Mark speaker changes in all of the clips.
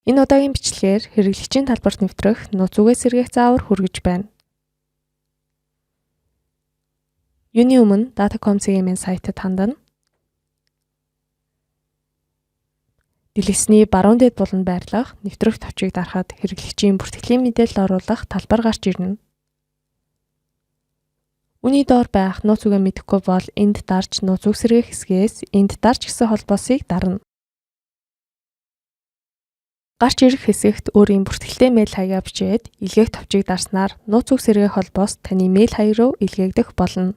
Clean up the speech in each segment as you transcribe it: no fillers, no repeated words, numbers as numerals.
Speaker 1: Энэ удаагийн бичлэгээр хэрэглэгчийн талбарт нэвтрэх нууц үгээ сэргээх заавар хүргэж байна. Юуны өмнө Datacom.cm-ийн сайтад хандана. Дэлгэцний баруун дэд буланд байрлах нэвтрэх товчийг дарахад хэрэглэгчийн бүртгэлийн мэдээлэл оруулах талбар гарч ирнэ. Үүний доор байх нууц үгээ мэдэхгүй бол энд дарж нууц үг сэргээх хэсгээс энд дарж гэсэн холбоосыг дарна. Гарч ирэх хэсэгт өөрийн бүртгэлтэй мэйл хаягаа бичээд илгээх товчийг дарснаар нууц үг сэргээх холбоос таны мэйл хаяг руу илгээгдэх болно.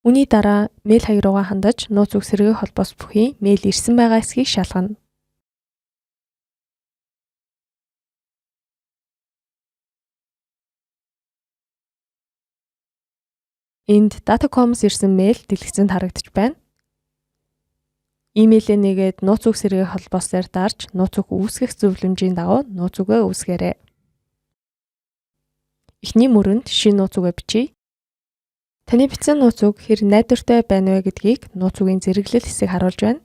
Speaker 1: Үүний дараа мэйл хаяг руугаа хандаж нууц үг сэргээх холбоос бүхий мэйл ирсэн байгаа эсхийг шалгана. Энд Datacom-с ирсэн мэйл дэлгэцэнд харагдаж байна. Имэйлээ нэгээд нууц үг сэргээх холбоосоор дарж нууц үг үүсгэх зөвлөмжийн дагуу нууц үгээ үүсгээрэй. Эхний мөрөнд шинэ нууц үгээ бичье. Таны бичсэн нууц үг хэр найдвартай байна вэ гэдгийг нууц үгийн зэрэглэл хэсэг харуулж байна.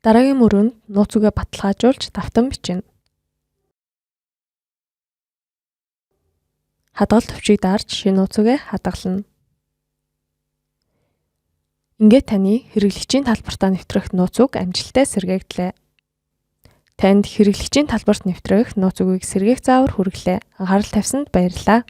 Speaker 1: Дараагийн мөрөнд нууц үгээ баталгаажуулж давтан бичнэ. Хадгалт төвчийг дарж шинэ нууц үгээ хадгална. Ингээд таны хэрэглэгчийн талбартаа нэвтрэх нууц үг амжилттай сэргээгдлээ. Танд хэрэглэгчийн талбарт нэвтрэх нууц үгийг сэргээх заавар хүргэлээ. Анхаарал тавьсанд баярлалаа.